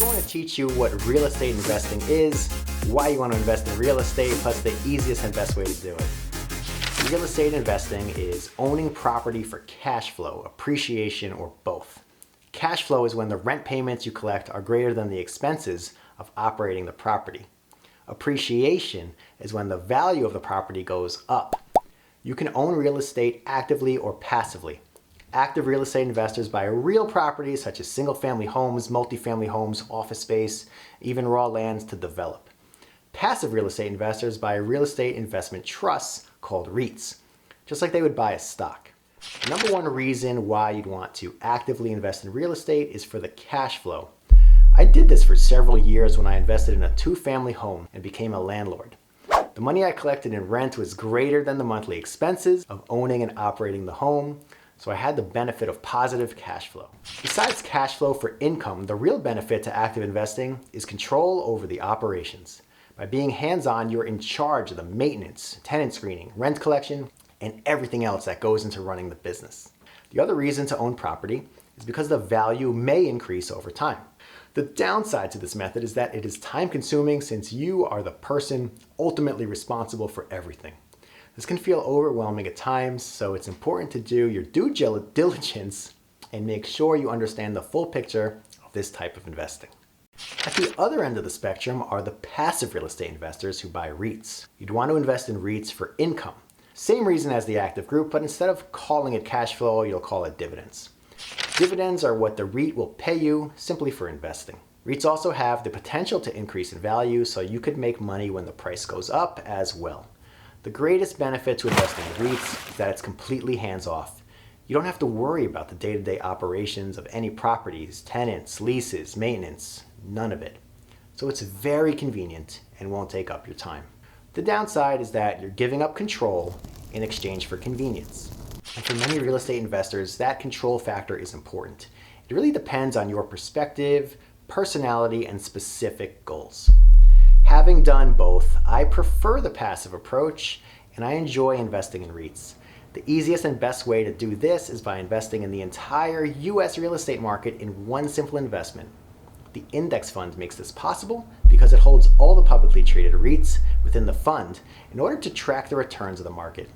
going to teach you what real estate investing is, why you want to invest in real estate, plus the easiest and best way to do it. Real estate investing is owning property for cash flow, appreciation, or both. Cash flow is when the rent payments you collect are greater than the expenses of operating the property. Appreciation is when the value of the property goes up. You can own real estate actively or passively. Active real estate investors buy real properties such as single-family homes, multifamily homes, office space, even raw lands to develop. Passive real estate investors buy real estate investment trusts called REITs, just like they would buy a stock. The number one reason why you'd want to actively invest in real estate is for the cash flow. I did this for several years when I invested in a two-family home and became a landlord. The money I collected in rent was greater than the monthly expenses of owning and operating the home, so I had the benefit of positive cash flow. Besides cash flow for income, the real benefit to active investing is control over the operations. By being hands-on, you're in charge of the maintenance, tenant screening, rent collection, and everything else that goes into running the business. The other reason to own property is because the value may increase over time. The downside to this method is that it is time-consuming since you are the person ultimately responsible for everything. This can feel overwhelming at times, so it's important to do your due diligence and make sure you understand the full picture of this type of investing. At the other end of the spectrum are the passive real estate investors who buy REITs. You'd want to invest in REITs for income. Same reason as the active group, but instead of calling it cash flow, you'll call it dividends. Dividends are what the REIT will pay you simply for investing. REITs also have the potential to increase in value, so you could make money when the price goes up as well. The greatest benefit to investing in REITs is that it's completely hands-off. You don't have to worry about the day-to-day operations of any properties, tenants, leases, maintenance, none of it. So it's very convenient and won't take up your time. The downside is that you're giving up control in exchange for convenience. And for many real estate investors, that control factor is important. It really depends on your perspective, personality, and specific goals. Having done both, I prefer the passive approach and I enjoy investing in REITs. The easiest and best way to do this is by investing in the entire US real estate market in one simple investment. The index fund makes this possible because it holds all the publicly traded REITs within the fund in order to track the returns of the market.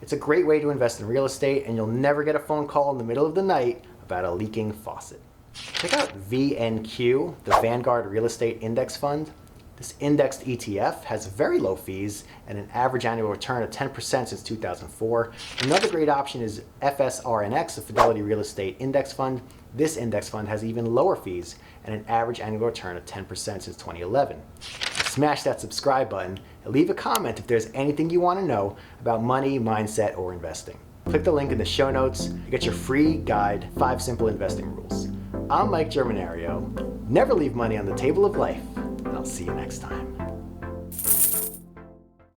It's a great way to invest in real estate and you'll never get a phone call in the middle of the night about a leaking faucet. Check out VNQ, the Vanguard Real Estate Index Fund. This indexed ETF has very low fees and an average annual return of 10% since 2004. Another great option is FSRNX, the Fidelity Real Estate Index Fund. This index fund has even lower fees and an average annual return of 10% since 2011. Smash that subscribe button and leave a comment if there's anything you want to know about money, mindset, or investing. Click the link in the show notes to get your free guide, 5 Simple Investing Rules. I'm Germinario. Never leave money on the table of life. I'll see you next time.